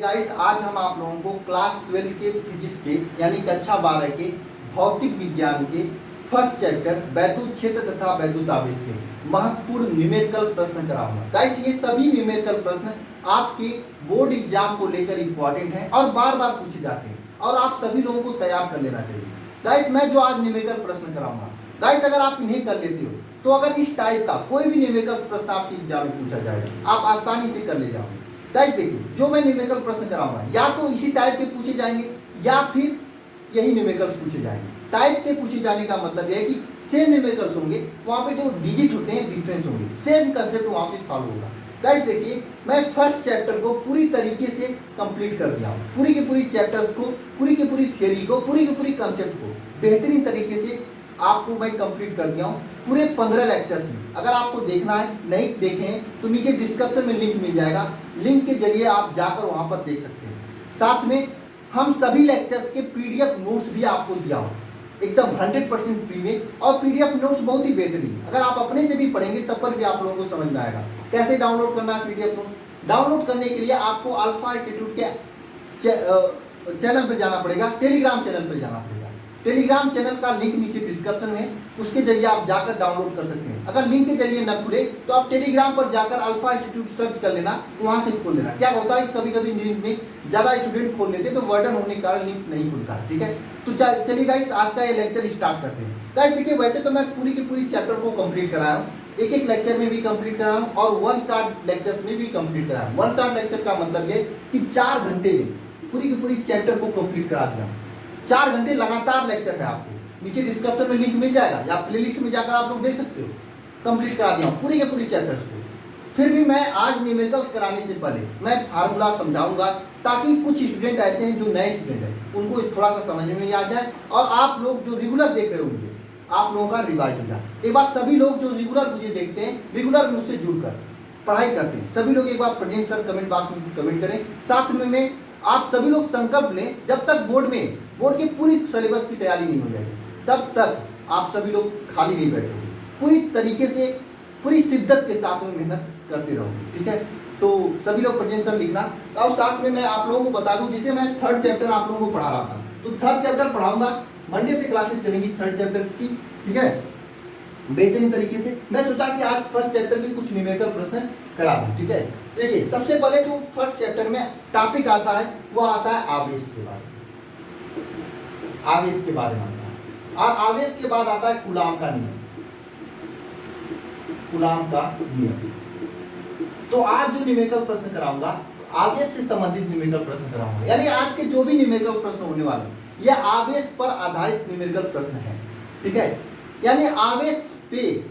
Guys आज हम आप लोगों को क्लास 12 के फिजिक्स के यानी कक्षा 12 के भौतिक विज्ञान के फर्स्ट चैप्टर वैद्युत क्षेत्र तथा वैद्युत आवेश के महत्वपूर्ण न्यूमेरिकल प्रश्न कराऊंगा। गाइस ये सभी न्यूमेरिकल प्रश्न आपके बोर्ड एग्जाम को लेकर इंपॉर्टेंट हैं और बार बार पूछे जाते हैं और आप सभी लोगों को तैयार कर लेना चाहिए। गाइस मैं जो आज न्यूमेरिकल प्रश्न कराऊंगा, गाइस अगर आप इन्हें कर लेते हो तो अगर इस टाइप का कोई भी न्यूमेरिकल प्रश्न आपके एग्जाम में पूछा जाएगा आप आसानी से कर ले जाओगे। गाइस देखिए जो मैं न्यूमेरिकल प्रश्न कराऊंगा या तो इसी टाइप के पूछे जाएंगे या फिर यही न्यूमेरिकल्स पूछे जाएंगे। टाइप के पूछे जाने का मतलब यह है कि सेम न्यूमेरिकल्स होंगे, वहाँ पे जो डिजिट होते हैं डिफरेंस होंगे, सेम कंसेप्ट वहाँ पे फॉलो होगा। गाइस देखिए मैं फर्स्ट चैप्टर को पूरी तरीके से कंप्लीट कर दिया हूँ, पूरी के पूरी चैप्टर्स को, पूरी की पूरी थियोरी को, पूरी की पूरी कंसेप्ट को बेहतरीन तरीके से आपको मैं कंप्लीट कर दिया हूँ पूरे 15 लेक्चर्स में। अगर आपको देखना है, नहीं देखे हैं तो नीचे डिस्क्रिप्शन में लिंक मिल जाएगा, लिंक के जरिए आप जाकर वहाँ पर देख सकते हैं। साथ में हम सभी लेक्चर्स के पीडीएफ नोट्स भी आपको दिया हूँ एकदम 100% फ्री में, और पीडीएफ नोट्स बहुत ही बेहतरीन। अगर आप अपने से भी पढ़ेंगे तब पर भी आप लोगों को समझ में आएगा। कैसे डाउनलोड करना है पीडीएफ नोट्स? डाउनलोड करने के लिए आपको अल्फा इंस्टीट्यूट के चैनल पर जाना पड़ेगा, टेलीग्राम चैनल पर जाना पड़ेगा। टेलीग्राम चैनल का लिंक नीचे डिस्क्रिप्शन में, उसके जरिए आप जाकर डाउनलोड कर सकते हैं। अगर लिंक के जरिए न खुले तो आप टेलीग्राम पर जाकर अल्फा इंस्टीट्यूट सर्च कर लेना, वहाँ से खोल लेना। क्या होता है कभी कभी लिंक में ज़्यादा स्टूडेंट खोल लेते तो वर्डन होने के कारण लिंक नहीं खुलता है। ठीक है, तो चलिए गाइस आज का ये लेक्चर स्टार्ट करते हैं। गाइस देखिए वैसे तो मैं पूरी की पूरी चैप्टर को कंप्लीट कराया हूँ, एक एक लेक्चर में भी कंप्लीट कराया हूँ और वन शॉट लेक्चर्स में भी कंप्लीट कराया हूँ। वन शॉट लेक्चर का मतलब ये कि 4 घंटे में पूरी की पूरी चैप्टर को कंप्लीट करा दिया। 4 घंटे लगातार लेक्चर है, आपको नीचे डिस्क्रिप्शन में लिंक मिल जाएगा या प्लेलिस्ट में जाकर आप लोग देख सकते हो। कंप्लीट करा दिया पूरी के पूरी चैप्टर्स को। फिर भी मैं आज न्यूमेरिकल्स कराने से पहले मैं फार्मूला समझाऊंगा ताकि कुछ स्टूडेंट ऐसे हैं जो नए स्टूडेंट हैं उनको थोड़ा सा समझ में आ जाए और आप लोग जो रेगुलर देख रहे होंगे आप लोगों का रिवाइज हो जाए। एक बार सभी लोग जो रेगुलर मुझे देखते हैं, रेगुलर मुझसे जुड़कर पढ़ाई करते हैं, सभी लोग एक बार प्रेजेंट सर कमेंट बॉक्स में कमेंट करें। साथ में आप सभी लोग संकल्प लें, जब तक बोर्ड की पूरी सिलेबस की तैयारी नहीं हो जाएगी तब तक आप सभी लोग खाली नहीं बैठोगे, पूरी तरीके से पूरी शिद्दत के साथ में मेहनत करते रहोगे। ठीक है, तो सभी लोग प्रेजेंटेशन लिखना। और साथ में मैं आप लोगों को बता दूं, जिसे मैं 3rd चैप्टर आप लोगों को पढ़ा रहा था, तो 3rd चैप्टर पढ़ाऊंगा। मंडे से क्लासेस चलेंगी 3rd चैप्टर्स की। ठीक है, बेहतरीन तरीके से मैं सोचा कि आज फर्स्ट चैप्टर के कुछ न्यूमेरिकल प्रश्न करा दूं। ठीक है, देखिए सबसे पहले जो फर्स्ट चैप्टर में टॉपिक आता है वो आता है आवेश के बारे में, आवेश के बारे में आता है। और आवेश के बाद आता है कूलाम का नियम, कूलाम का नियम। तो आज जो न्यूमेरिकल प्रश्न कराऊंगा आवेश से संबंधित न्यूमेरिकल प्रश्न कराऊंगा, यानी आज के जो भी न्यूमेरिकल प्रश्न होने वाले ये आवेश पर आधारित न्यूमेरिकल प्रश्न है। ठीक है, यानी आवेश पे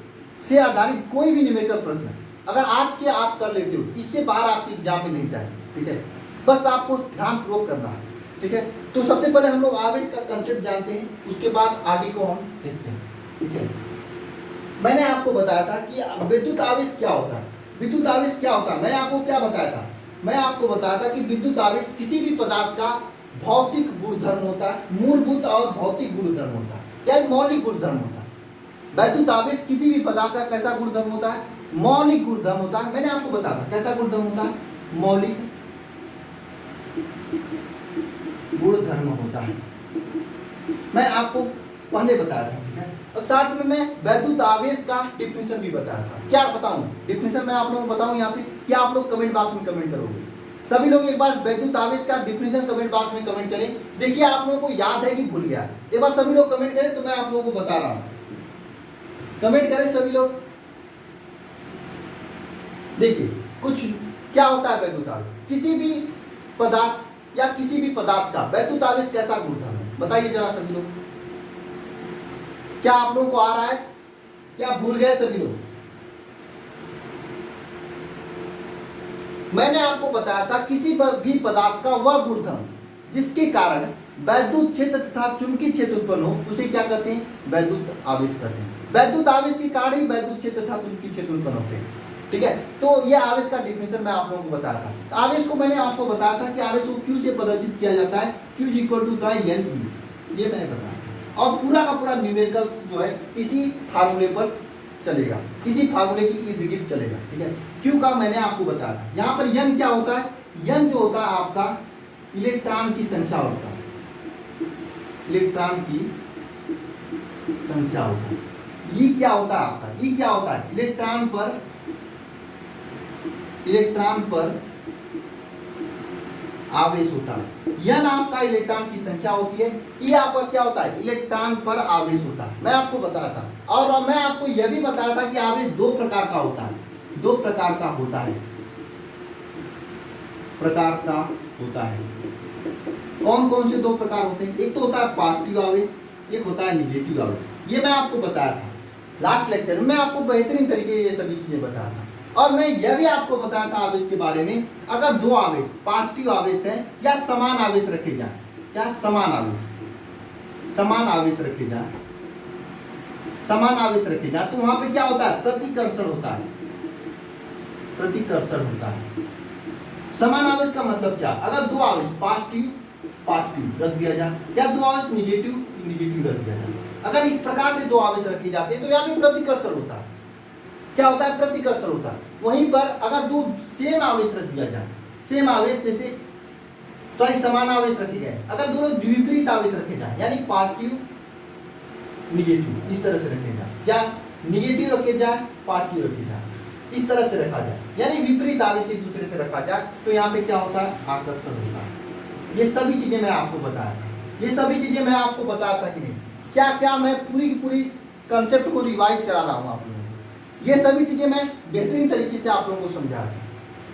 से आधारित कोई भी न्यूमेरिकल प्रश्न अगर आज के आप कर लेते हो इससे बाहर आपके एग्जाम में नहीं जाएगा। ठीक है, बस आपको ध्यानपूर्वक करना है। ठीक है, तो सबसे पहले हम लोग आवेश का कंसेप्ट जानते हैं, उसके बाद आगे को हम देखते हैं। ठीक है, मैंने आपको बताया था कि विद्युत आवेश क्या होता है। विद्युत आवेश क्या होता है मैं आपको क्या बताया था? मैं आपको बताया था कि विद्युत आवेश किसी भी पदार्थ का भौतिक गुणधर्म होता है, मूलभूत और भौतिक गुणधर्म होता है, यानी मौलिक गुणधर्म होता है। वैद्युत आवेश किसी भी पदार्थ का कैसा गुणधर्म होता है? मौलिक गुणधर्म होता है। मैंने आपको बताया था कैसा गुणधर्म होता है? मौलिक गुणधर्म होता है, मैं आपको पहले बताया था। ठीक है, और साथ में मैं वैद्युत आवेश का डिफिनेशन भी बताया था। क्या बताऊं डिफिनेशन मैं आप लोगों को बताऊं यहाँ पे, क्या आप लोग कमेंट बॉक्स में कमेंट करोगे? सभी लोग एक बार वैद्युत आवेश का डिफिनेशन कमेंट बॉक्स में कमेंट करें। देखिए आप लोगों को याद है कि भूल गया, एक बार सभी लोग कमेंट करें तो मैं आप लोगों को बता रहा हूं। कमेंट करें सभी लोग। देखिए कुछ क्या होता है वैद्युत आवेश, किसी भी पदार्थ या किसी भी पदार्थ का वैद्युत आवेश कैसा गुणधर्म है बताइए जरा सभी लोग। क्या आप लोगों को आ रहा है? क्या भूल गए सभी लोग? मैंने आपको बताया था किसी भी पदार्थ का वह गुणधर्म जिसके कारण वैद्युत क्षेत्र तथा चुंबकीय क्षेत्र उत्पन्न हो उसे क्या कहते हैं? वैद्युत आवेश कहते हैं। वैद्युत आवेश के कारण ही वैद्युत क्षेत्र तथा चुंबकीय क्षेत्र उत्पन्न होते हैं। ठीक है, तो ये आवेश का डिफिनेशन मैं आप लोगों को बताया था। आवेश को मैंने आपको बताया था कि आवेश को Q से प्रदर्शित किया जाता है, Q = NE, ये मैंने बताया। और पूरा का पूरा न्यूमेरिकल्स जो है इसी फार्मूले पर चलेगा, इसी फार्मूले की इर्द गिर्द चलेगा। ठीक है, Q का मैंने आपको बताया था। यहाँ पर N क्या होता है? n जो होता है आपका इलेक्ट्रॉन की संख्या होता है, इलेक्ट्रॉन की संख्या होता है। ई क्या होता है आपका, ई क्या होता है, इलेक्ट्रॉन पर आवेश होता है। यन आपका इलेक्ट्रॉन की संख्या होती है, ई आपका क्या होता है, इलेक्ट्रॉन पर आवेश होता है। मैं आपको बताया था और मैं आपको यह भी बताया था कि आवेश दो प्रकार का होता है, दो प्रकार का होता है, कौन कौन से दो प्रकार होते हैं? एक तो होता है पॉजिटिव आवेश, एक होता है निगेटिव आवेश। ये मैं आपको बताया था लास्ट लेक्चर में, मैं आपको बेहतरीन तरीके से ये सभी चीजें बताया था। और मैं यह भी आपको बताया था आवेश के बारे में, अगर दो आवेश पॉजिटिव आवेश है या समान आवेश रखे जाए, क्या समान आवेश रखे जाए, तो वहां पे क्या होता है, प्रतिकर्षण होता है, समान आवेश का मतलब क्या, अगर दो आवेश पॉजिटिव रख दिया जाए या दो आवेश निगेटिव रख दिया जाए, अगर इस प्रकार से दो आवेश रखे जाते हैं तो यहाँ पे प्रतिकर्षण होता है। क्या होता है, प्रतिकर्षण होता है। वहीं पर अगर दो सेम आवेश रख दिया जाए, सेम आवेश जैसे समान आवेश रखे गए, अगर दोनों विपरीत आवेश रखे जाए यानी पॉजिटिव निगेटिव इस तरह से रखे जाए, या निगेटिव रखे जाए पॉजिटिव रखे जाए, इस तरह से रखा जाए, यानी विपरीत आवेश एक दूसरे से रखा जाए, तो यहाँ पे क्या होता है, आकर्षण होता है। ये सभी चीजें मैं आपको बताया था, कि नहीं, क्या क्या मैं पूरी की पूरी कंसेप्ट को रिवाइज करा रहा हूँ आप लोगों को। ये सभी चीजें मैं बेहतरीन तरीके से आप लोगों को समझा रहा हूँ।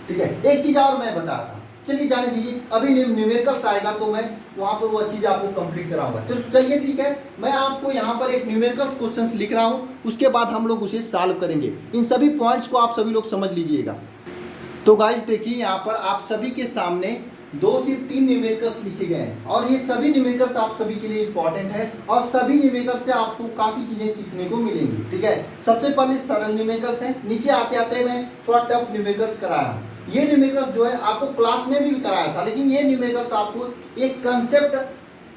ठीक है, एक चीज और मैं बताया था, चलिए जाने दीजिए, अभी न्यूमेरिकल्स आएगा तो मैं वहाँ पर वो चीज़ आपको कंप्लीट कराऊंगा। चलिए ठीक है, मैं आपको यहाँ पर एक न्यूमेरिकल क्वेश्चंस लिख रहा हूँ, उसके बाद हम लोग उसे सॉल्व करेंगे। इन सभी पॉइंट्स को आप सभी लोग समझ लीजिएगा। तो गाइस देखिए, यहाँ पर आप सभी के सामने 2 से 3 न्यूमेरिकल्स लिखे गए हैं और ये सभी न्यूमेरिकल्स आप सभी के लिए इंपॉर्टेंट है और सभी न्यूमेरिकल्स से आपको काफ़ी चीज़ें सीखने को मिलेंगी। ठीक है, सबसे पहले सरल न्यूमेरिकल्स हैं, नीचे आते आते मैं थोड़ा टफ न्यूमेरिकल्स कराया हूँ। ये न्यूमेरिकल्स जो है आपको क्लास में भी कराया था, लेकिन ये न्यूमेरिकल्स आपको एक कंसेप्ट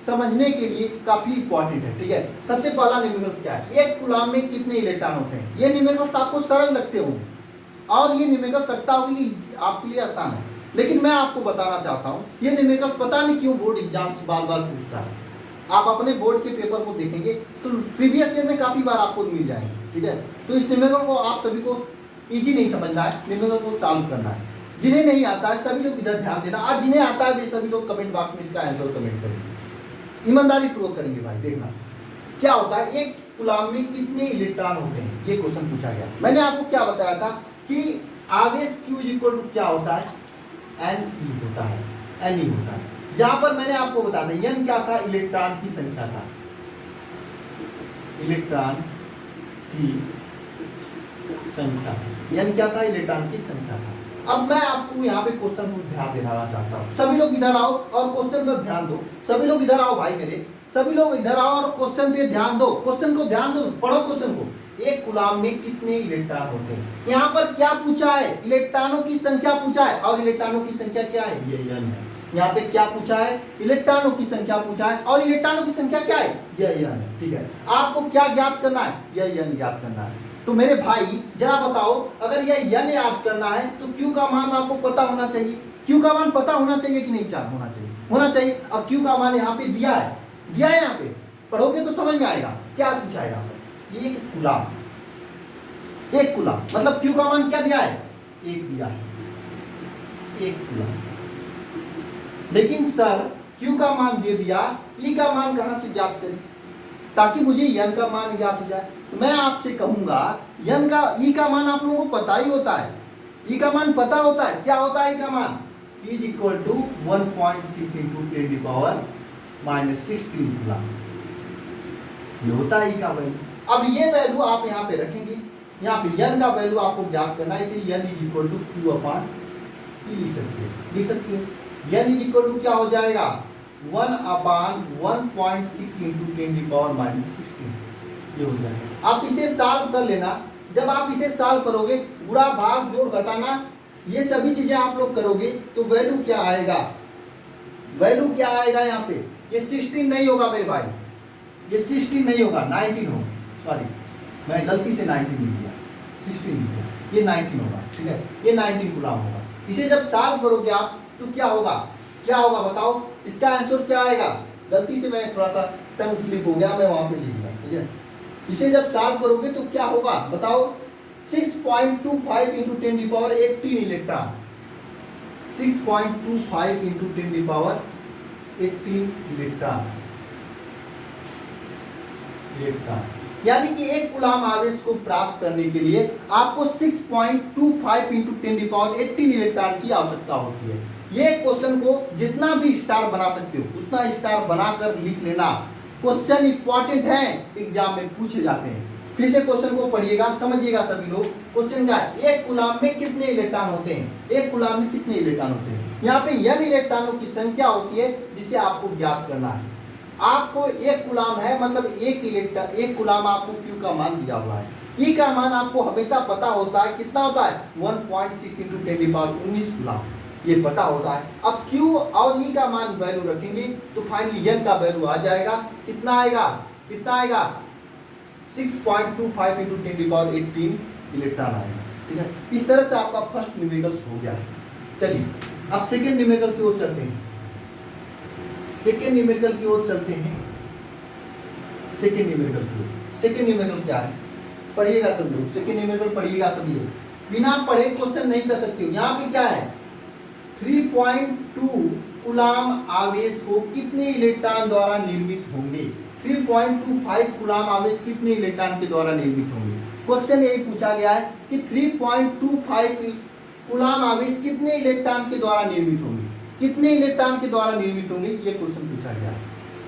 समझने के लिए काफ़ी इंपॉर्टेंट है। ठीक है, सबसे पहला न्यूमेरिकल्स क्या है, एक कूलाम में कितने इलेक्ट्रॉन्स हैं। ये न्यूमेरिकल्स आपको सरल लगते होंगे और ये न्यूमेरिकल्स लगता होगी आपके लिए आसान है, लेकिन मैं आपको बताना चाहता हूँ ये न्यूमेरिकल्स पता नहीं क्यों बोर्ड एग्जाम्स बार बार पूछता है। आप अपने बोर्ड के पेपर को देखेंगे तो प्रीवियस ईयर में काफ़ी बार आपको मिल जाएंगे। ठीक है, तो इस न्यूमेरिकल को आप सभी को ईजी नहीं समझना है, न्यूमेरिकल को सॉल्व करना है। जिन्हें नहीं आता है सभी लोग इधर ध्यान देना, आज जिन्हें आता है वे सभी लोग कमेंट बॉक्स में इसका आंसर कमेंट करेंगे, ईमानदारी पूर्वक करेंगे। भाई देखना क्या होता है, एक कूलाम में कितने इलेक्ट्रॉन होते हैं, ये क्वेश्चन पूछा गया। मैंने आपको क्या बताया था कि आवेश Q इक्वल टू क्या होता है, Ne होता है, Ne होता है। जहां पर मैंने आपको बताया था N क्या था, इलेक्ट्रॉन की संख्या था, इलेक्ट्रॉन की संख्या, N क्या था, इलेक्ट्रॉन की संख्या था। अब मैं आपको यहाँ पे क्वेश्चन को ध्यान देना चाहता हूँ, सभी लोग इधर आओ और क्वेश्चन पर ध्यान दो। सभी लोग इधर आओ भाई मेरे, सभी लोग इधर आओ और क्वेश्चन पे ध्यान दो, क्वेश्चन को ध्यान दो, पढ़ो क्वेश्चन को। एक कूलाम में कितने इलेक्ट्रॉन होते हैं, यहाँ पर क्या पूछा है, इलेक्ट्रॉनों की संख्या पूछा है, और इलेक्ट्रॉनों की संख्या क्या है, ये N है। यहाँ पे क्या पूछा है, इलेक्ट्रॉनों की संख्या पूछा है, और इलेक्ट्रॉनों की संख्या क्या है, ये N है। ठीक है, आपको क्या ज्ञात करना है, ये N ज्ञात करना है। तो मेरे भाई जरा बताओ, अगर यह N याद करना है तो Q का मान आपको पता होना चाहिए, Q का मान पता होना चाहिए कि नहीं, होना चाहिए, होना चाहिए। अब Q का मान यहाँ पे दिया है, यहाँ पे पढ़ोगे तो समझ में आएगा क्या पूछा है यहाँ पर। एक कूलाम, एक कूलाम मतलब Q का मान क्या दिया है, 1 दिया है, 1 कूलाम। लेकिन सर Q का मान दे दिया, E का मान कहाँ से ज्ञात करें ताकि मुझे N का मान ज्ञात हो जाए। तो मैं आपसे कहूंगा N का E का मान आप लोगों को पता ही होता है, E का मान पता होता है, क्या होता है E का मान, इज इक्वल टू 1.6 इंटू 10 की पावर -16 कूलाम, ये होता है E का वैल्यू। अब ये वैल्यू आप यहाँ पे रखेंगे, यहाँ पे N का वैल्यू आपको ज्ञात करना है, इसे N is equal to Q upon E लिख सकते हो। N इज इक्वल टू क्या हो जाएगा, 1 अपॉन 1.6 इंटू 10 की पावर -16, ये हो जाएगा। आप इसे सॉल्व कर लेना, जब आप इसे सॉल्व करोगे, गुणा भाग जोड़ घटाना ये सभी चीजें आप लोग करोगे तो वैल्यू क्या आएगा, वैल्यू क्या आएगा यहाँ पे, ये 16 नहीं होगा मेरे भाई, ये 16 नहीं होगा, 19 होगा। सॉरी मैं गलती से 19 लिख दिया, 16 लिख दिया, ये 19 होगा। ठीक है, ये 19 कूलाम होगा। इसे जब सॉल्व करोगे आप तो क्या होगा, क्या होगा बताओ, इसका आंसर क्या आएगा। गलती से मैं थोड़ा सा टंग स्लिप हो गया, मैं वहां पे लिख दिया, ठीक है। इसे जब सॉल्व करोगे तो क्या होगा बताओ, 6.25 इंटू 10⁻18 इलेक्ट्रॉन, 6.25 इंटू 10⁻18 इलेक्ट्रॉन, यानी कि एक कूलाम आवेश को प्राप्त करने के लिए आपको 6.25 इंटू 10⁻18 इलेक्ट्रॉन की आवश्यकता होती है। ये क्वेश्चन को जितना भी स्टार बना सकते हो उतना स्टार बनाकर लिख लेना, क्वेश्चन इंपॉर्टेंट है, एग्जाम में पूछे जाते हैं। फिर से क्वेश्चन को पढ़िएगा, समझिएगा सभी लोग। क्वेश्चन का एक कूलाम में कितने इलेक्ट्रॉन होते हैं, एक कूलाम में कितने इलेक्ट्रॉन होते हैं। यहाँ पे n इलेक्ट्रॉनों की संख्या होती है जिसे आपको ज्ञात करना है। आपको एक कूलाम है मतलब एक इलेक्ट्रॉन, एक कूलाम आपको Q का मान दिया हुआ है, E का मान आपको हमेशा पता होता है, कितना होता है 1.6 इंटू 10⁻19 कूलाम, ये पता होता है। अब Q और E का मान वैल्यू रखेंगे तो फाइनली n का वैल्यू आ जाएगा, कितना आएगा, कितना आएगा 6.25 इंटू 10⁻18 इलेक्ट्रॉन आएगा, ठीक है। इस तरह से आपका फर्स्ट न्यूमेरिकल हो गया है। चलिए अब सेकेंड न्यूमेरिकल की ओर चलते हैं, सेकेंड न्यूमेरिकल की ओर चलते हैं। सेकेंड न्यूमेरिकल की ओर, सेकेंड न्यूमेरिकल क्या है पढ़िएगा सभी लोग, सेकेंड न्यूमेरिकल पढ़िएगा सभी लोग, बिना पढ़े क्वेश्चन नहीं कर सकते हो। यहाँ पे क्या है 3.2 कूलाम आवेश को कितने इलेक्ट्रॉन द्वारा निर्मित होंगे, 3.25 कूलाम आवेश कितने इलेक्ट्रॉन के द्वारा निर्मित होंगे। क्वेश्चन यही पूछा गया है कि 3.25 कूलाम आवेश कितने इलेक्ट्रॉन के द्वारा निर्मित होंगे, कितने इलेक्ट्रॉन के द्वारा निर्मित होंगे, ये क्वेश्चन पूछा गया है।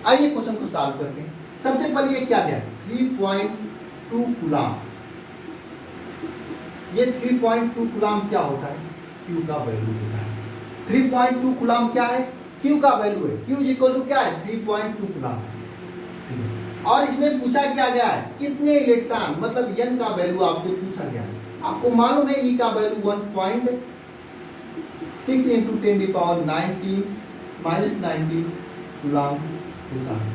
आइए क्वेश्चन को सॉल्व करते हैं। सबसे पहले ये क्या दिया 3.2 कूलाम, ये 3.2 कूलाम क्या होता है, Q का वैल्यू होता है। 3.2 कूलाम क्या है, Q का वैल्यू है, Q इक्वल टू क्या है 3.2 कूलाम। और इसमें पूछा क्या गया है कितने इलेक्ट्रॉन, मतलब n का वैल्यू आपसे पूछा गया है। आपको मालूम है E का वैल्यू 1.6 इंटू 10⁻19 -19 कूलाम होता है।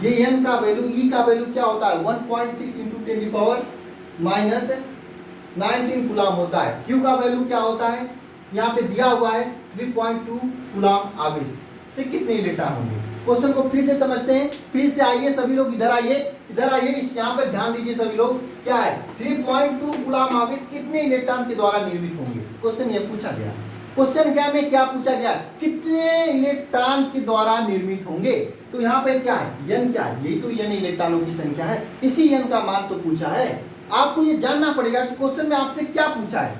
ये n का वैल्यू, E का वैल्यू क्या होता है 1.6 इंटू 10⁻19 कूलाम होता है। Q का वैल्यू क्या होता है, यहाँ पे दिया हुआ है 3.2 कूलाम आवेश से कितने इलेक्ट्रॉन होंगे। क्वेश्चन को फिर से समझते हैं, फिर से आइए सभी लोग, इधर आइए, इधर आइए, इस यहाँ पर ध्यान दीजिए सभी लोग। क्या है 3.2 कूलाम आवेश कितने इलेक्ट्रॉन के द्वारा निर्मित होंगे, क्वेश्चन ये पूछा गया। क्वेश्चन क्या में क्या पूछा गया, कितने इलेक्ट्रॉन के द्वारा निर्मित होंगे। तो यहाँ पे क्या है n, क्या है यही तो n इलेक्ट्रॉनों की संख्या है, इसी n का मान तो पूछा है। आपको ये जानना पड़ेगा कि क्वेश्चन में आपसे क्या पूछा है।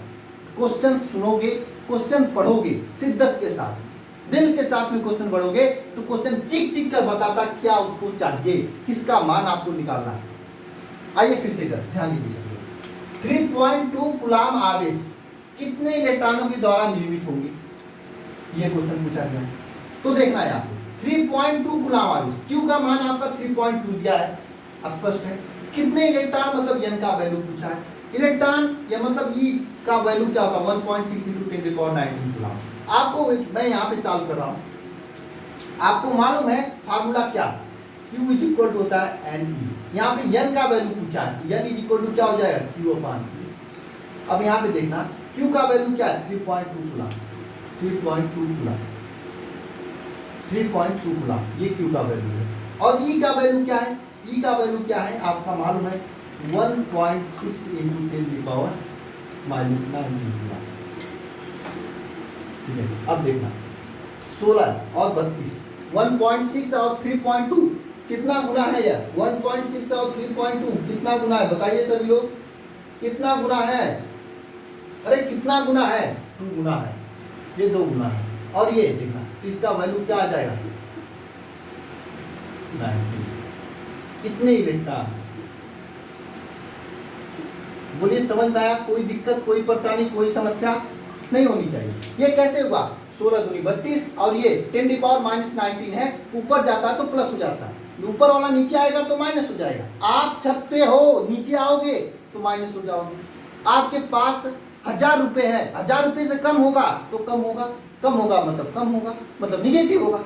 क्वेश्चन सुनोगे, क्वेश्चन पढ़ोगे शिद्दत के साथ, दिल के साथ में क्वेश्चन पढ़ोगे तो क्वेश्चन चिक चिक कर बताता क्या उसको चाहिए, किसका मान आपको निकालना है। आइए फिर से इधर ध्यान दीजिए। 3.2 कूलाम आवेश कितने इलेक्ट्रॉनों के द्वारा निर्मित होंगे, ये क्वेश्चन पूछा गया। तो देखना है आपको 3.2 कूलाम आवेश, Q का मान आपका 3.2 दिया है, स्पष्ट है। कितने इलेक्ट्रॉन मतलब n का वैल्यू पूछा है, इलेक्ट्रॉन या मतलब E का वैल्यू क्या होगा 1.6 इंटू 10⁻19 कूलाम। आपको मैं यहाँ पे सॉल्व कर रहा हूँ, आपको मालूम है फार्मूला क्या, Q इज इक्वल टू होता है Ne। यहाँ पे n का वैल्यू पूछा है, n इज इक्वल टू क्या हो जाएगा Q/Q। अब यहाँ पे देखना Q का वैल्यू क्या है 3.2 कूलाम, 3.2 कूलाम, 3.2 कूलाम, ये Q का वैल्यू है। और E का वैल्यू क्या है, E का वैल्यू क्या है आपका मालूम है 1.6 इंटू 10⁻19 कूलाम, ठीक है। अब देखना 16 और 32, 1.6 और 3.2 कितना गुना है यार, 1.6 और 3.2 कितना गुना है बताइए सभी लोग, कितना गुना है, अरे कितना गुना है 2 गुना है, ये 2 गुना है। और ये देखना इसका वैल्यू क्या आ जाएगा 19। कितने इलेक्ट्रॉन, बोलिए समझ में आया, कोई दिक्कत, कोई परेशानी, कोई समस्या नहीं होनी चाहिए। ये कैसे हुआ 16 दूनी 32 और ये 10⁻19 है, ऊपर जाता है तो प्लस हो जाता है, ऊपर वाला नीचे आएगा तो माइनस हो जाएगा। आप छत पे हो, नीचे आओगे तो माइनस हो जाओगे। आपके पास 1000 रुपये है, 1000 रुपये से कम होगा तो कम होगा, कम होगा मतलब कम होगा, मतलब निगेटिव होगा।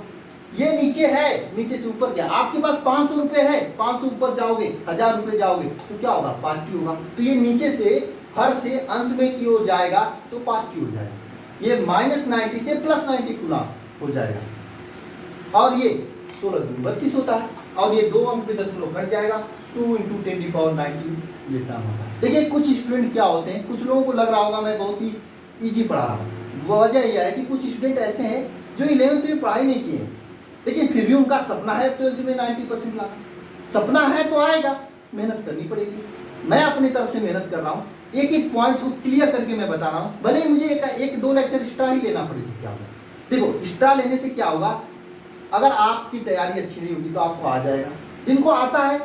ये नीचे है, नीचे से ऊपर गया। आपके पास 500 रुपये है, 500 ऊपर जाओगे, 1000 रुपये जाओगे तो क्या होगा पॉजिटिव होगा। तो ये नीचे से हर से अंश में की ओर जाएगा तो पॉजिटिव हो जाएगा। ये -90 से +90 कूलम हो जाएगा। और ये 16 दूनी 32 होता है, और ये 2 अंक पे दशमलव घट जाएगा, 2 × 10⁻90 इलेक्ट्रॉन होता है। देखिए कुछ स्टूडेंट क्या होते हैं, कुछ लोगों को लग रहा होगा मैं बहुत ही ईजी पढ़ा रहा हूँ, वजह यह है कि कुछ स्टूडेंट ऐसे हैं जो 11th में पढ़ाई नहीं किए, लेकिन फिर भी उनका सपना है 12th में 90% लाना। सपना है तो आएगा, मेहनत करनी पड़ेगी। मैं अपनी तरफ से मेहनत कर रहा हूँ, एक एक पॉइंट को क्लियर करके मैं बता रहा हूँ, भले ही मुझे एक 2 लेक्चर एक्स्ट्रा ही लेना पड़े तो क्या होगा। देखो एक्स्ट्रा लेने से क्या होगा, अगर आपकी तैयारी अच्छी नहीं होगी तो आपको आ जाएगा, जिनको आता है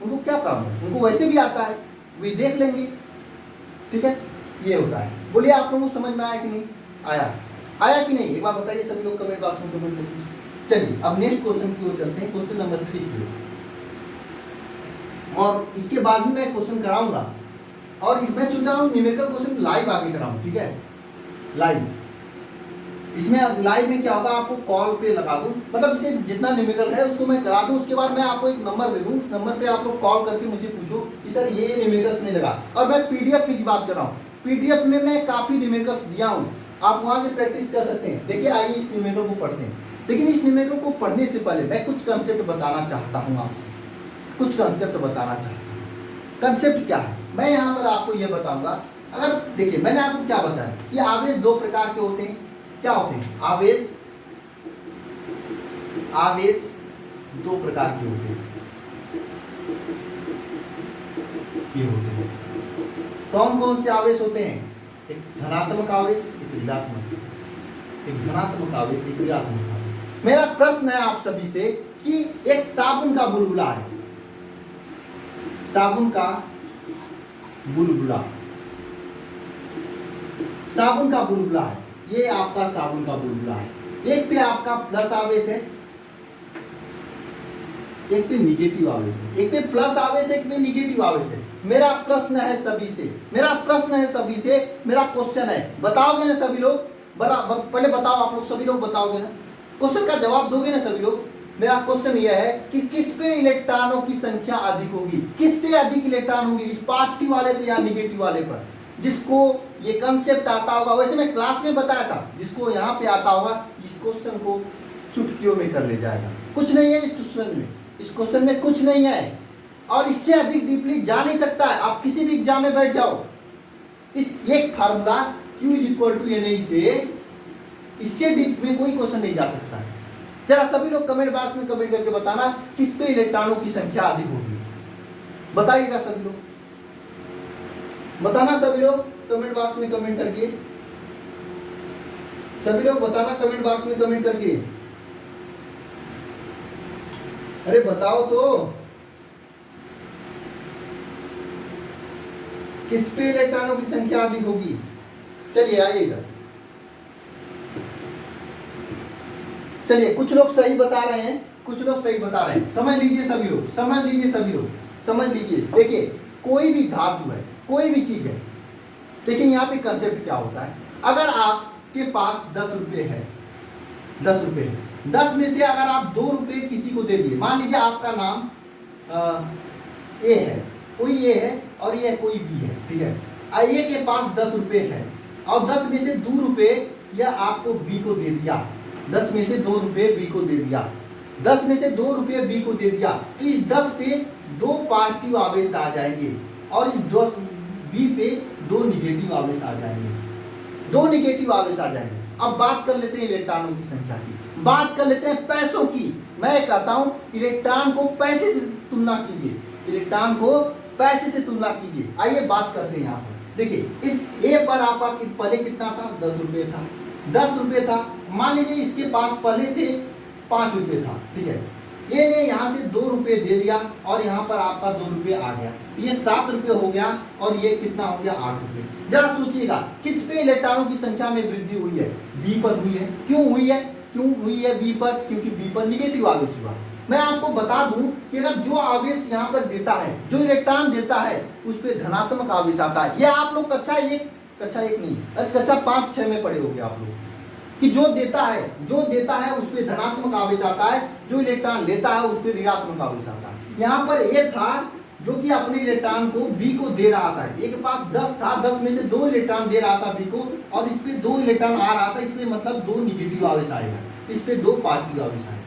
उनको क्या प्रॉब्लम है, उनको वैसे भी आता है, वे देख लेंगे, ठीक है। ये होता है। बोलिए आप लोगों को समझ में आया कि नहीं आया, आया कि नहीं, एक बार बताइए सभी लोग कमेंट बॉक्स में कमेंट करिए। चलिए अब नेक्स्ट क्वेश्चन की ओर चलते हैं, क्वेश्चन नंबर 3 की ओर। और इसके बाद भी मैं क्वेश्चन कराऊंगा, और इसमें सोच रहा हूँ न्यूमेरिकल क्वेश्चन लाइव आगे कराऊं, ठीक है, लाइव। इसमें लाइव में क्या होगा, आपको कॉल पे लगा दूं, मतलब इसे जितना न्यूमेरिकल है उसको मैं करा दूं, उसके बाद मैं आपको एक नंबर दे दूं, उस नंबर पे आप लोग कॉल करके मुझे पूछो कि सर ये न्यूमेरिकल्स नहीं लगा। और मैं पीडीएफ की बात कर रहा हूँ, पीडीएफ में मैं काफी न्यूमेरिकल्स दिया हूँ, आप वहां से प्रैक्टिस कर सकते हैं। देखिए आइए इस न्यूमेरिकल को पढ़ते हैं, लेकिन इस न्यूमेरिकल को पढ़ने से पहले मैं कुछ कंसेप्ट बताना चाहता हूँ आपसे, कुछ कंसेप्ट बताना चाहता हूँ। कंसेप्ट क्या है, मैं यहाँ पर आपको ये बताऊंगा। अगर देखिए मैंने आपको क्या बताया कि आवेश 2 प्रकार के होते हैं, क्या होते हैं, आवेश 2 प्रकार के होते हैं, ये होते हैं। कौन कौन से आवेश होते हैं, एक धनात्मक आवेश, एक ऋणात्मक, एक धनात्मक आवेश, एक ऋणात्मक आवेश। मेरा प्रश्न है आप सभी से कि एक साबुन का बुलबुला है, साबुन का बुलबुला, साबुन का बुलबुला है, ये आपका साबुन का बुलबुला है। एक पे आपका प्लस आवेश है, एक पे निगेटिव आवेश है, एक पे प्लस आवेश है, एक पे निगेटिव आवेश है। मेरा प्रश्न है सभी से, मेरा प्रश्न है सभी से, मेरा क्वेश्चन है, बताओगे ना सभी लोग, पहले बताओ आप लोग, सभी लोग बताओगे ना, क्वेश्चन का जवाब दोगे ना सभी लोग। मेरा क्वेश्चन यह है कि किस पे इलेक्ट्रॉनों की संख्या अधिक होगी, किस पे अधिक इलेक्ट्रॉन होगी, इस पॉजिटिव वाले पे या निगेटिव वाले पर। जिसको ये कंसेप्ट आता होगा, वैसे मैं क्लास में बताया था, जिसको यहाँ पे आता होगा इस क्वेश्चन को चुटकियों में कर ले जाएगा। कुछ नहीं है इस क्वेश्चन में, इस क्वेश्चन में कुछ नहीं है, और इससे अधिक डीपली जा नहीं सकता है। आप किसी भी एग्जाम में बैठ जाओ, इस एक फार्मूला Q = NI से इससे डीप में कोई क्वेश्चन नहीं जा सकता है। जरा सभी लोग कमेंट बॉक्स में कमेंट करके बताना किस पे इलेक्ट्रॉनों की संख्या अधिक होगी, बताइएगा सभी लोग, बताना सभी लोग कमेंट बॉक्स में कमेंट करके, सभी लोग बताना कमेंट बॉक्स में कमेंट करके, अरे बताओ तो किस पे इलेक्ट्रॉनों की संख्या अधिक होगी। चलिए आइएगा, चलिए कुछ लोग सही बता रहे हैं, कुछ लोग सही बता रहे हैं, समझ लीजिए सभी लोग, समझ लीजिए सभी लोग, समझ लीजिए। देखिए कोई भी धातु है, कोई भी चीज है, देखिए यहाँ पे कंसेप्ट क्या होता है। अगर आपके पास 10 रुपये है, 10 रुपये है, 10 में से अगर आप 2 रुपये किसी को दे दिए, मान लीजिए आपका नाम ए है, कोई ए है और ये कोई बी है, ठीक है। ए के पास 10 रुपये है और 10 में से 2 रुपये या आपको बी को दे दिया, 10 में से 2 रुपये बी को दे दिया, 10 में से 2 रुपये बी को दे दिया, तो इस 10 पे 2 पॉजिटिव आवेश आ जाएंगे और इस 10 बी पे 2 निगेटिव आवेश आ जाएंगे, 2 निगेटिव आवेश आ जाएंगे। अब बात कर लेते हैं इलेक्ट्रॉनों की संख्या की, बात कर लेते हैं पैसों की। मैं कहता हूं इलेक्ट्रॉन को पैसे से तुलना कीजिए, इलेक्ट्रॉन को पैसे से तुलना कीजिए। आइए बात करते हैं यहाँ पर। देखिए इस ए पर आपका पहले कितना था, 10 रुपये था, 10 रुपये था। मान लीजिए इसके पास पहले से 5 रुपये था, ठीक है। ये ने यहाँ से 2 रुपये दे दिया और यहाँ पर आपका 2 रुपये आ गया, ये 7 रुपये हो गया और ये कितना हो गया, 8 रुपये। जरा सोचिएगा किस पे इलेक्ट्रॉनों की संख्या में वृद्धि हुई है, बी पर हुई है। क्यों हुई है, क्यों हुई है बी पर, क्योंकि बी पर निगेटिव आवेश हुआ। मैं आपको बता दूं कि अगर जो आवेश यहाँ पर देता है, जो इलेक्ट्रॉन देता है, उस पर धनात्मक आवेश आता है। यह आप लोग कक्षा एक नहीं, अरे कक्षा 5-6 में पढ़े होंगे आप लोग कि जो देता है उस पर धनात्मक आवेश आता है, जो इलेक्ट्रॉन लेता है उस पर ऋणात्मक आवेश आता है। यहाँ पर ए था जो कि अपने इलेक्ट्रॉन को बी को दे रहा था, ए के पास 10 था, 10 में से 2 इलेक्ट्रॉन दे रहा था बी को, और इस पे 2 इलेक्ट्रॉन आ रहा था, इसमें मतलब 2 निगेटिव आवेश आएगा, इस पे 2 पॉजिटिव आवेश आएगा।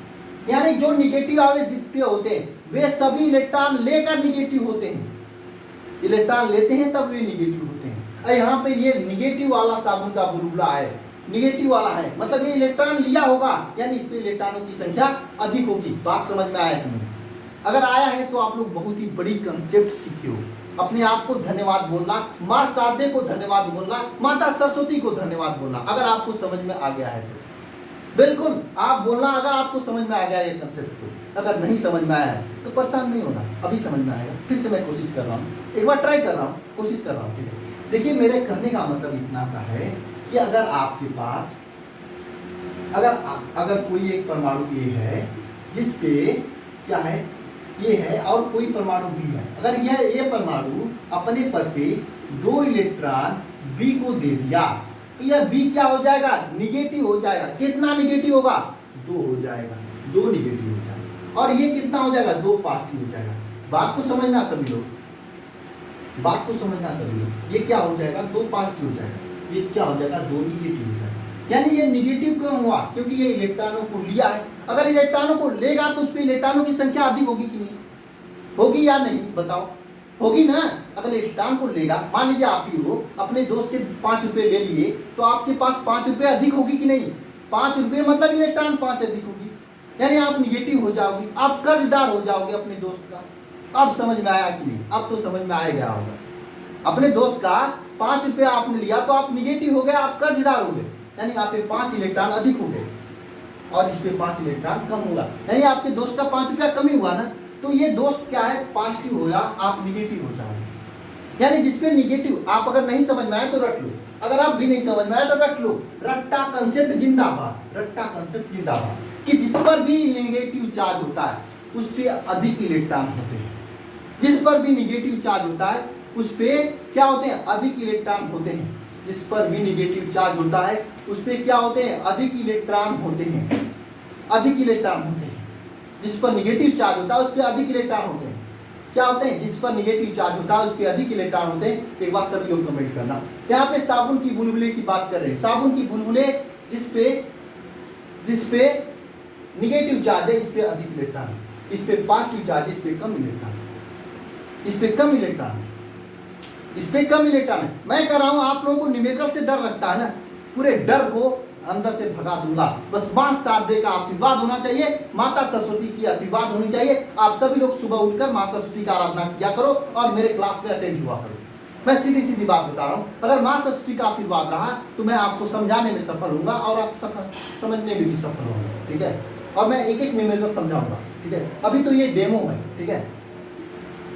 यानी जो निगेटिव आवेश जितने होते हैं वे सभी इलेक्ट्रॉन लेकर निगेटिव होते हैं, इलेक्ट्रॉन लेते हैं तब वे निगेटिव होते हैं। और यहाँ पे ये निगेटिव वाला साबुन का बुलबुला है, निगेटिव वाला है, मतलब ये इलेक्ट्रॉन लिया होगा, यानी इस पे इलेक्ट्रॉनों की संख्या अधिक होगी। बात समझ में आया कि नहीं? अगर आया है तो आप लोग बहुत ही बड़ी कंसेप्ट सीखे हो। अपने आप को धन्यवाद बोलना, माँ शारदे को धन्यवाद बोलना, माता सरस्वती को धन्यवाद बोलना, अगर आपको समझ में आ गया है तो बिल्कुल आप बोलना, अगर आपको समझ में आ गया ये कंसेप्ट तो। अगर नहीं समझ में आया है तो परेशान नहीं होना, अभी समझ में आएगा। फिर से मैं कोशिश कर रहा हूँ, एक बार ट्राई कर रहा हूँ, कोशिश कर रहा हूँ, ठीक है। देखिए मेरे कहने का मतलब इतना सा है कि अगर आपके पास अगर कोई एक परमाणु ये है जिस पे क्या है ये है और कोई परमाणु बी है, अगर यह ए परमाणु अपने पर से 2 इलेक्ट्रॉन बी को दे दिया तो यह बी क्या हो जाएगा? निगेटिव हो जाएगा। कितना निगेटिव होगा? 2 हो जाएगा, 2 निगेटिव हो जाएगा। और ये कितना हो जाएगा? 2 पॉजिटिव हो जाएगा। बात को समझना सभी लोग, बात को समझना सभी लोग। ये क्या हो जाएगा? 2 पॉजिटिव हो जाएगा, ये क्या हो जाएगा? 2 निगेटिव हो जाएगा। यानी ये निगेटिव क्यों हुआ? क्योंकि ये इलेक्ट्रॉनों को लिया है। अगर इलेक्ट्रॉनों को लेगा तो उस पर इलेक्ट्रॉनों की संख्या अधिक होगी कि नहीं? होगी या नहीं बताओ? होगी ना। अगर इलेक्ट्रॉन को लेगा, मान लीजिए आप ही हो, अपने दोस्त से 5 रुपए ले लिए तो आपके पास 5 रुपए अधिक होगी कि नहीं? 5 रुपए मतलब इलेक्ट्रॉन 5 अधिक होगी, यानी आप निगेटिव हो जाओगे, आप कर्जदार हो जाओगे अपने दोस्त का। अब समझ में आया कि नहीं? अब तो समझ में आ गया होगा। अपने दोस्त का 5 रुपये आपने लिया तो आप निगेटिव हो गए, आप कर्जदार हो गए, यानी आप पे 5 इलेक्ट्रॉन अधिक हो गए और इस पे 5 इलेक्ट्रॉन कम होगा, यानी आपके दोस्त का 5 रुपया कम ही हुआ ना। तो ये दोस्त क्या है? पॉजिटिव होगा, आप निगेटिव हो जाओगे। यानी जिसपे निगेटिव, आप अगर नहीं समझ में आए तो रट लो, अगर आप भी नहीं समझ में आए तो रट लो। रट्टा कंसेप्ट जिंदाबाद, रट्टा कंसेप्ट जिंदाबाद, कि जिस पर भी निगेटिव चार्ज होता है उस पे अधिक इलेक्ट्रॉन होते हैं। जिस पर भी निगेटिव चार्ज होता है उस पे क्या होते हैं? अधिक इलेक्ट्रॉन होते हैं। जिस पर भी निगेटिव चार्ज होता है उस पे क्या होते हैं? अधिक इलेक्ट्रॉन होते हैं, अधिक इलेक्ट्रॉन होते हैं। जिस पर निगेटिव चार्ज होता है उस पे अधिक इलेक्ट्रॉन होते हैं। क्या होते हैं? जिस पर निगेटिव चार्ज होता है उस पे अधिक इलेक्ट्रॉन होते हैं। एक बार सभी लोग कमेंट करना। यहाँ पे साबुन की बुलबुले की बात कर रहे हैं। साबुन की बुलबुले जिस पे निगेटिव चार्ज है इस पे अधिक इलेक्ट्रॉन, इस पे पॉजिटिव चार्ज है इस पे कम इलेक्ट्रॉन, इस पे कम इलेक्ट्रॉन, इस पे कम इलेक्ट्रॉन है। मैं कह रहा हूं आप लोगों को न्यूमेरिकल से डर लगता है ना, पूरे डर को अंदर से भगा दूंगा। बस मां शारदे का आशीर्वाद होना चाहिए, माता सरस्वती की आशीर्वाद होनी चाहिए। आप सभी लोग सुबह उठकर मां सरस्वती का आराधना किया करो और मेरे क्लास में अटेंड हुआ करो। मैं सीधी सीधी बात बता रहा हूं, अगर मां सरस्वती का आशीर्वाद रहा तो मैं आपको समझाने में सफल होऊंगा और आप समझने में भी सफल होंगे, ठीक है। और मैं एक एक न्यूमेरिकल समझाऊंगा, ठीक है। अभी तो ये डेमो है, ठीक है।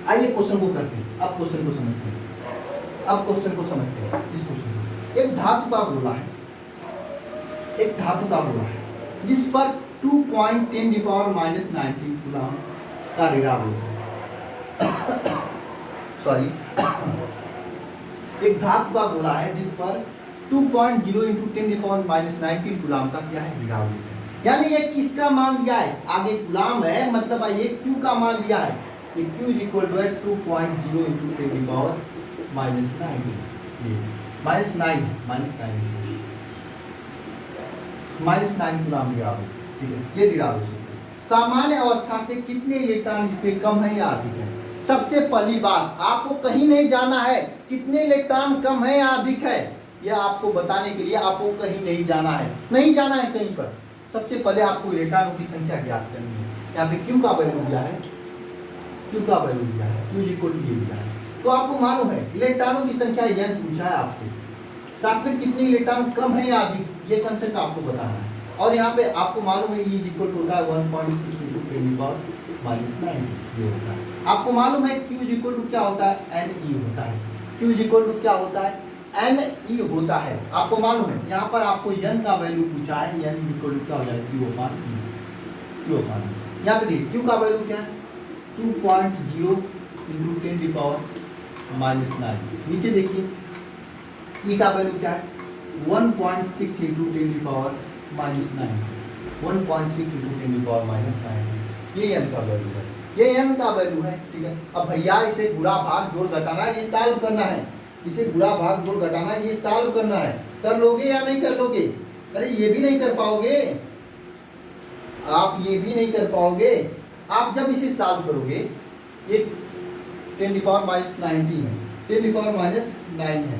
आइए क्वेश्चन को करते हैं, अब क्वेश्चन को समझते हैं, अब क्वेश्चन को समझते हैं। इस क्वेश्चन को एक धातु का गोला है, एक धातु का गोला है जिस पर 2.10⁻⁻⁹ कूलम का ऋणावेश है। सॉरी, एक धातु का गोला है जिस पर 2.0 × 10⁻⁻⁹ कूलम का क्या है? ऋणावेश है। यानी ये किसका मान दिया है? आगे कूलम है, मतलब ये Q का मान दिया है कि Q = 2.0 × 10⁻⁹ -9 कूलम ऋणावेश, ठीक है। ये ऋणावेश है। सामान्य अवस्था से कितने इलेक्ट्रॉन इसमें कम है या अधिक है? सबसे पहली बात, आपको कहीं नहीं जाना है कितने इलेक्ट्रॉन कम है या अधिक है, यह आपको बताने के लिए आपको कहीं नहीं जाना है, नहीं जाना है कहीं पर। सबसे पहले आपको इलेक्ट्रॉनों की संख्या ज्ञात करनी है। यहाँ पे Q का वैल्यू दिया है, Q का वैल्यू दिया है, Q = ये दिया है। तो आपको मालूम है इलेक्ट्रॉनों की संख्या n पूछा है आपसे, साथ में कितने इलेक्ट्रॉन कम है या अधिक, ये कंसेप्ट आपको बताना है। और यहाँ पे आपको मालूम है E = होता है 1.6 × 10⁻⁹ ये होता है। आपको मालूम है Q = क्या होता है? Ne होता है। Q = क्या होता है? Ne होता है। आपको मालूम है। यहाँ पर आपको n का वैल्यू पूछा है, n = क्या हो जाएगा? Q/E। यहाँ पे देखिए Q का वैल्यू क्या है? 2.0 × 10⁻⁹। नीचे देखिए E का वैल्यू क्या है? 1.6 × 10⁻⁹ 1.6 × 10⁻⁹ ये n का वैल्यू है। ये n का वैल्यू है, ठीक है। अब भैया इसे गुणा भाग जोड़ घटाना है, ये सॉल्व करना है, इसे गुणा भाग जोड़ घटाना है, ये सॉल्व करना है। कर लोगे या नहीं कर लोगे? अरे ये भी नहीं कर पाओगे आप, ये भी नहीं कर पाओगे आप। जब इसे सॉल्व करोगे, ये 10⁻⁻⁹ है, 10⁻⁹ है,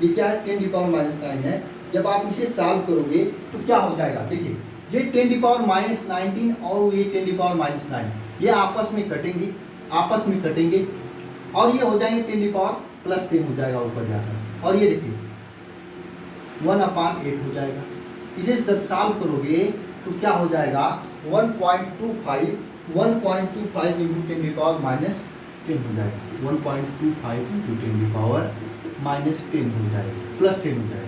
ये क्या है 10⁻⁹ है। जब आप इसे सॉल्व करोगे तो क्या हो जाएगा, देखिए ये 10⁻⁹ और ये 10⁻⁹ ये आपस में कटेंगे, आपस में कटेंगे और ये हो जाएंगे 10⁻+10 हो जाएगा ऊपर जाकर। और ये देखिए 1/8 हो जाएगा। इसे सब सॉल्व करोगे तो क्या हो जाएगा 1.25 इंटू 10⁻⁻10 हो जाएगा, 1.25 इंटू 10⁻⁻10 हो जाएगा, +10 हो जाएगा।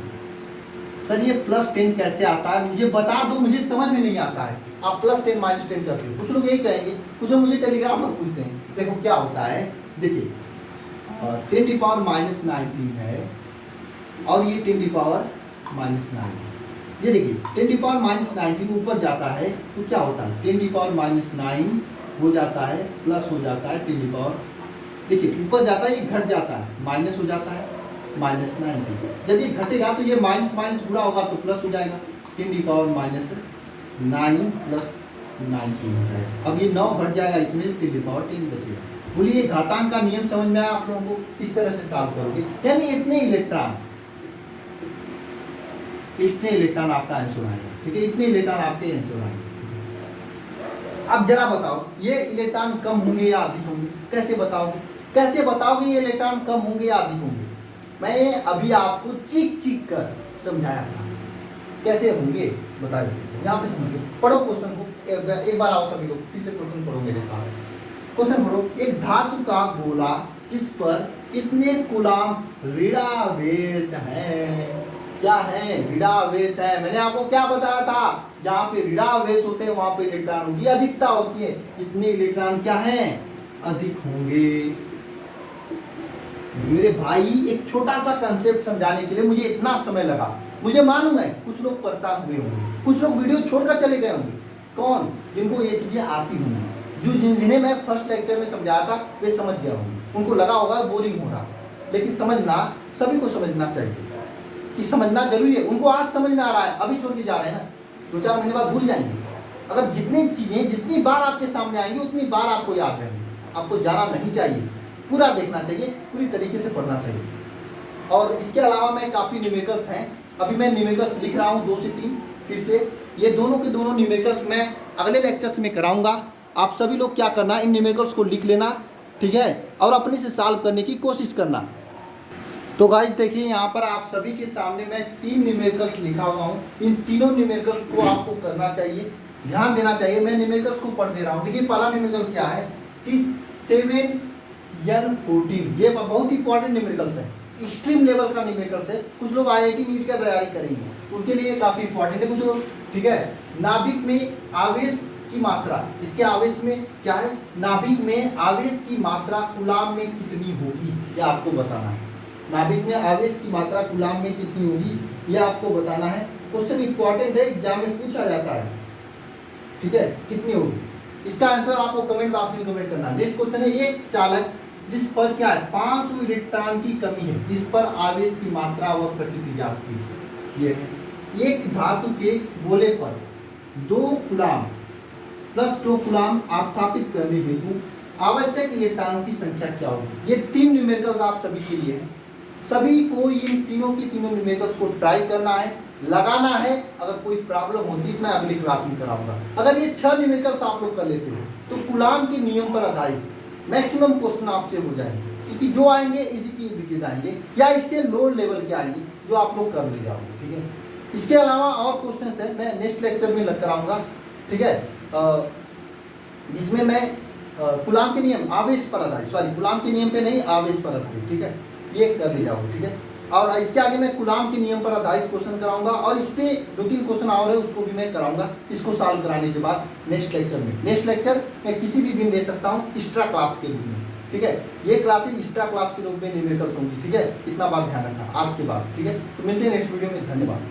सर ये +10 कैसे आता है मुझे बता दो, मुझे समझ में नहीं आता है। आप +10 -10 करते हो, कुछ लोग यही कहेंगे, कुछ लोग मुझे टेलीग्राम में पूछते हैं। देखो क्या होता है, देखिए 10⁻⁹ है और ये 10⁻⁹ ये देखिए 10⁻⁹ ऊपर जाता है तो क्या होता है 10⁻⁹ हो जाता है, प्लस हो जाता है 10, देखिए ऊपर जाता है, ये घट जाता है, माइनस हो जाता है -90। जब ये घटेगा तो ये माइनस माइनस पूरा होगा तो प्लस हो जाएगा, 10⁻⁹ + 90 हो जाएगा। अब ये 9 घट जाएगा, इसमें 10⁻10 बचेगा। बोलिए घातांक का नियम समझ में आया आप लोगों को? इस तरह से सॉल्व करोगे, यानी इतने इलेक्ट्रॉन आपका आंसर आएगा, ठीक है, इतने इलेक्ट्रॉन आपके आंसर आएंगे। अब जरा बताओ ये इलेक्ट्रॉन कम होंगे या अधिक होंगे? कैसे बताओगे, कैसे बताओगे ये इलेक्ट्रॉन कम होंगे या अधिक होंगे? मैं अभी आपको चीख कर समझाया था कैसे होंगे, बताइए। यहाँ पे समझिए, पढ़ो क्वेश्चन को एक बार आओ सभी लोग, फिर से क्वेश्चन पढ़ो मेरे साथ। क्वेश्चन पढ़ो, एक धातु का गोला जिस पर कितने कूलाम ऋणावेश है? क्या है? ऋणावेश है। मैंने आपको क्या बताया था, जहाँ पे ऋणावेश होते हैं वहां पे इलेक्ट्रॉनों की अधिकता होती है। कितने इलेक्ट्रॉन क्या है? अधिक होंगे। मेरे भाई एक छोटा सा कंसेप्ट समझाने के लिए मुझे इतना समय लगा, मुझे मालूम है कुछ लोग परेशान हुए होंगे, कुछ लोग वीडियो छोड़कर चले गए होंगे। कौन? जिनको ये चीजें आती होंगी, जो जिन्हें मैं फर्स्ट लेक्चर में समझाया था वे समझ गया होंगे, उनको लगा होगा बोरिंग हो रहा, लेकिन समझना सभी को समझना चाहिए कि समझना जरूरी है। उनको आज समझ में आ रहा है, अभी छोड़ के जा रहे हैं ना, 2-4 महीने बाद भूल जाएंगे। अगर जितनी चीजें जितनी बार आपके सामने आएंगी उतनी बार आपको याद रहेंगी। आपको जाना नहीं चाहिए, पूरा देखना चाहिए, पूरी तरीके से पढ़ना चाहिए। और इसके अलावा मैं काफ़ी न्यूमेरिकल्स हैं, अभी मैं न्यूमेरिकल्स लिख रहा हूँ 2 से 3, फिर से ये दोनों के दोनों न्यूमेरिकल्स मैं अगले लेक्चर्स में कराऊंगा। आप सभी लोग क्या करना, इन न्यूमेरिकल्स को लिख लेना, ठीक है, और अपने से सॉल्व करने की कोशिश करना। तो गाइस देखिए यहाँ पर आप सभी के सामने मैं 3 न्यूमेरिकल्स लिखा हुआ हूँ। इन तीनों न्यूमेरिकल्स को आपको करना चाहिए, ध्यान देना चाहिए। मैं न्यूमेरिकल्स को पढ़ दे रहा हूँ। देखिए पहला न्यूमेरिकल क्या है कि 7n14, ये बहुत इंपॉर्टेंट न्यूमेरिकल्स है, एक्सट्रीम लेवल का न्यूमेरिकल्स है। कुछ लोग IIT नीट का तैयारी करेंगे, उनके लिए काफ़ी इंपॉर्टेंट है कुछ लोग, ठीक है। नाभिक में आवेश की मात्रा, इसके आवेश में क्या है, नाभिक में आवेश की मात्रा कूलाम में कितनी होगी, ये आपको बताना है। नाभिक में आवेश की मात्रा कूलाम में कितनी होगी, यह आपको बताना है। क्वेश्चन इंपॉर्टेंट है, एग्जाम में पूछा जाता है, ठीक है, कितनी होगी। इसका आंसर आपको कमेंट बॉक्स में कमेंट करना है। नेक्स्ट क्वेश्चन है, एक चालक जिस पर क्या है 500 इलेक्ट्रॉन की कमी है, जिस पर आवेश की मात्रा व प्रकृति ज्ञात की। ये है एक धातु के गोले पर 2 कूलाम प्लस 2 कूलाम स्थापित करने हेतु आवश्यक इलेक्ट्रॉनों की संख्या क्या होगी। ये 3 न्यूमेरिकल्स आप सभी के लिए हैं। सभी को इन तीनों न्यूमेरिकल्स को ट्राई करना है, लगाना है। अगर कोई प्रॉब्लम होती है मैं अगली क्लास में कराऊंगा। अगर ये 6 न्यूमेरिकल्स आप लोग कर लेते हो तो कूलाम के नियम पर आधारित मैक्सिमम क्वेश्चन आपसे हो जाएंगे, क्योंकि जो आएंगे इसी की दिक्कत आएंगे या इससे लो लेवल के आएंगे जो आप लोग कर ले जाओगे, ठीक है। इसके अलावा और क्वेश्चन है मैं नेक्स्ट लेक्चर में लग कराऊंगा, ठीक है, जिसमें मैं कूलाम के नियम आवेश पर आधारित, कूलाम के नियम पे नहीं आवेश पर आधारित, ठीक है, ये कर ले जाओगे, ठीक है। और इसके आगे मैं कूलाम के नियम पर आधारित क्वेश्चन कराऊंगा और इस पे 2-3 क्वेश्चन और है उसको भी मैं कराऊंगा। इसको सॉल्व कराने के बाद नेक्स्ट लेक्चर में, नेक्स्ट लेक्चर मैं किसी भी दिन दे सकता हूँ एक्स्ट्रा क्लास के रूप में, ठीक है। ये क्लासेस एक्स्ट्रा क्लास के रूप में न्यूमेरिकल्स होंगी, ठीक है। इतना बात ध्यान रखना आज के बाद, ठीक है। तो मिलते हैं नेक्स्ट वीडियो में, धन्यवाद।